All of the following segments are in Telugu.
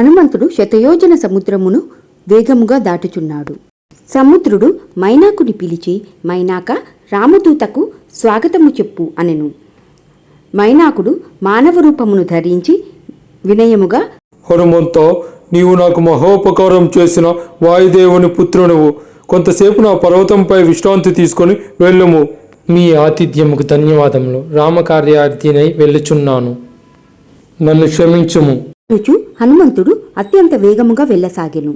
హనుమంతుడు శతయోజన సముద్రమును వేగముగా దాటుచున్నాడు. సముద్రుడు మైనాకుని పిలిచి, మైనాక, రామదూతకు స్వాగతము చెప్పు అనెను. మైనాకుడు మానవ రూపమును ధరించి వినయముగా, హనుమంత, నీవు నాకు మహోపకారం చేసిన వాయుదేవుని పుత్రునువు. కొంతసేపు నా పర్వతంపై విశ్రాంతి తీసుకొని వెళ్ళుము. మీ ఆతిథ్యముకు ధన్యవాదములు. రామకార్యార్థినై వెళ్ళుచున్నాను, నన్ను క్షమించుము. హనుమంతుడు అత్యంత వేగముగా వెళ్ళసాగెను.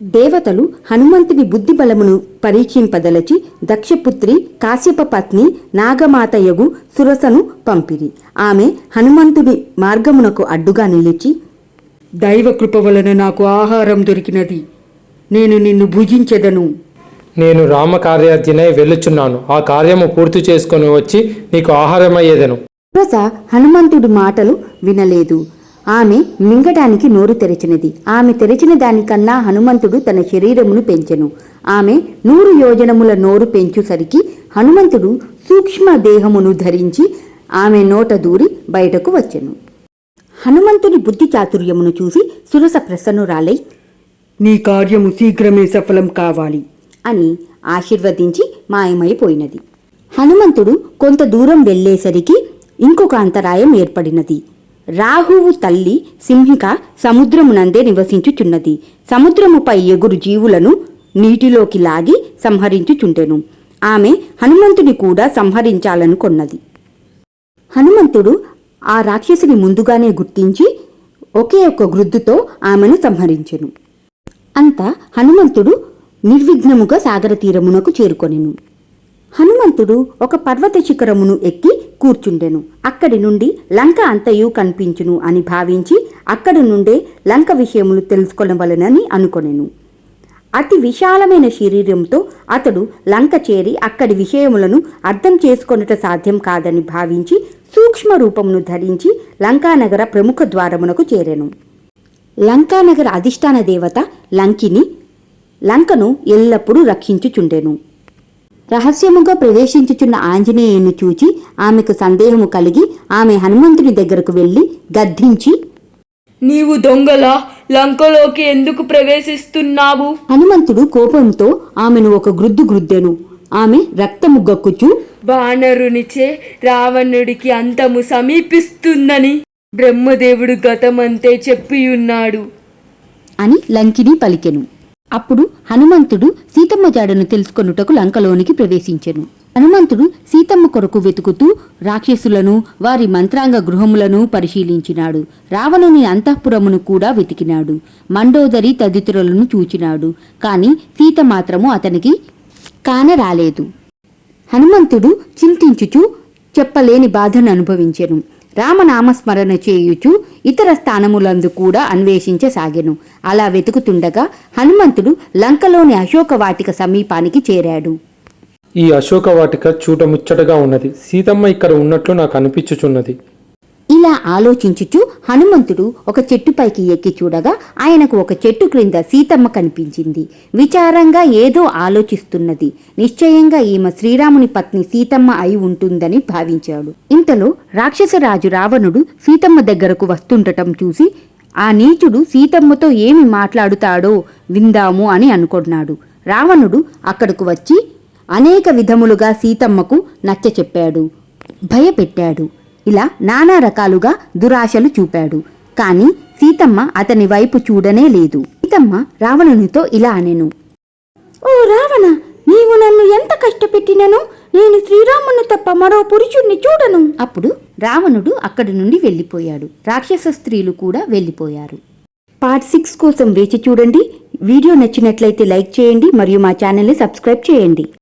దేవతలు హనుమంతుని బుద్ధి బలమును పరీక్షింపదలచి దక్షపుత్రి కాశ్యప పత్ని నాగమాతయగు సురసను పంపిరి. ఆమె హనుమంతుని మార్గమునకు అడ్డుగా నిలిచి, దైవ కృప వలన నాకు ఆహారం దొరికినది, నేను నిన్ను భుజించెదను. నేను రామకార్యార్థినై వెళ్ళుచున్నాను. ఆ కార్యము పూర్తి చేసుకొని వచ్చి నీకు ఆహారమయ్యేదను. సురస హనుమంతుడి మాటలు వినలేదు. ఆమె మింగడానికి నోరు తెరచినది. ఆమె తెరచిన దానికన్నా హనుమంతుడు తన శరీరమును పెంచెను. ఆమె 100 యోజనముల నోరు పెంచుసరికి హనుమంతుడు సూక్ష్మ దేహమును ధరించి ఆమె నోట దూరి బయటకు వచ్చెను. హనుమంతుని బుద్ధి చాతుర్యమును చూసి సురస ప్రసన్నురాలై, నీ కార్యము శీఘ్రమే సఫలం కావాలి అని ఆశీర్వదించి మాయమైపోయినది. హనుమంతుడు కొంత దూరం వెళ్ళేసరికి ఇంకొక అంతరాయం ఏర్పడినది. రాహువు తల్లి సింహిక సముద్రమునందే నివసించుచున్నది. సముద్రముపై ఎగురు జీవులను నీటిలోకి లాగి సంహరించుచుండెను. ఆమె హనుమంతుని కూడా సంహరించాలనుకొన్నది. హనుమంతుడు ఆ రాక్షసిని ముందుగానే గుర్తించి ఒకే ఒక్క గ్రుద్దుతో ఆమెను సంహరించెను. అంతా హనుమంతుడు నిర్విఘ్నముగా సాగర తీరమునకు చేరుకొనెను. హనుమంతుడు ఒక పర్వత శిఖరమును ఎక్కి కూర్చుండెను. అక్కడి నుండి లంక అంతయు కనిపించును అని భావించి అక్కడి నుండే లంక విషయములు తెలుసుకొనవలనని అనుకొనెను. అతి విశాలమైన శరీరంతో అతడు లంక చేరి అక్కడి విషయములను అర్థం చేసుకొనుట సాధ్యం కాదని భావించి సూక్ష్మ రూపమును ధరించి లంకానగర ప్రముఖ ద్వారమునకు చేరెను. లంకానగర అధిష్టాన దేవత లంకిని లంకను ఎల్లప్పుడూ రక్షించుచుండెను. రహస్యముగా ప్రవేశించుచున్న ఆంజనేయుని చూచి ఆమెకు సందేహము కలిగి ఆమె హనుమంతుని దగ్గరకు వెళ్లి గద్దించి, నీవు దొంగలా లంకలోకి ఎందుకు ప్రవేశిస్తున్నావు? హనుమంతుడు కోపంతో ఆమెను ఒక గ్రుద్దెను. ఆమె రక్తము గక్కుచు, వానరునిచే రావణుడికి అంతము సమీపిస్తుందని బ్రహ్మదేవుడు గతమంతే చెప్పియున్నాడు అని లంకిని పలికెను. అప్పుడు హనుమంతుడు సీతమ్మ జాడను తెలుసుకొనుటకు లంకలోనికి ప్రవేశించెను. హనుమంతుడు సీతమ్మ కొరకు వెతుకుతూ రాక్షసులను వారి మంత్రాంగ గృహములను పరిశీలించినాడు. రావణుని అంతఃపురమును కూడా వెతికినాడు. మండోదరి తదితరులను చూచినాడు. కాని సీత మాత్రము అతనికి కానరాలేదు. హనుమంతుడు చింతించుచు చెప్పలేని బాధను అనుభవించెను. రామనామస్మరణ చేయుచు ఇతర స్థానములందు కూడా అన్వేషించసాగెను. అలా వెతుకుతుండగా హనుమంతుడు లంకలోని అశోకవాటిక సమీపానికి చేరాడు. ఈ అశోకవాటిక చూడముచ్చటగా ఉన్నది. సీతమ్మ ఇక్కడ ఉన్నట్లు నాకు అనిపించుచున్నది. ఇలా ఆలోచించుచు హనుమంతుడు ఒక చెట్టుపైకి ఎక్కి చూడగా ఆయనకు ఒక చెట్టు క్రింద సీతమ్మ కనిపించింది. విచారంగా ఏదో ఆలోచిస్తున్నది. నిశ్చయంగా ఈమె శ్రీరాముని పత్ని సీతమ్మ అయి ఉంటుందని భావించాడు. ఇంతలో రాక్షసరాజు రావణుడు సీతమ్మ దగ్గరకు వస్తుండటం చూసి ఆ నీచుడు సీతమ్మతో ఏమి మాట్లాడుతాడో విందాము అని అనుకున్నాడు. రావణుడు అక్కడకు వచ్చి అనేక విధములుగా సీతమ్మకు నచ్చచెప్పాడు, భయపెట్టాడు. ఇలా నానా రకాలుగా దురాశలు చూపాడు. కాని సీతమ్మ అతని వైపు చూడనే లేదు. సీతమ్మ రావణునితో ఇలా అనెను, ఓ రావణ, నీవు నన్ను ఎంత కష్టపెట్టినను నేను శ్రీరామును తప్ప మరో పురుషుణ్ణి చూడను. అప్పుడు రావణుడు అక్కడి నుండి వెళ్ళిపోయాడు. రాక్షస స్త్రీలు కూడా వెళ్ళిపోయారు. పార్ట్ 6 కోసం వేచి చూడండి. వీడియో నచ్చినట్లయితే లైక్ చేయండి మరియు మా ఛానల్ని సబ్స్క్రైబ్ చేయండి.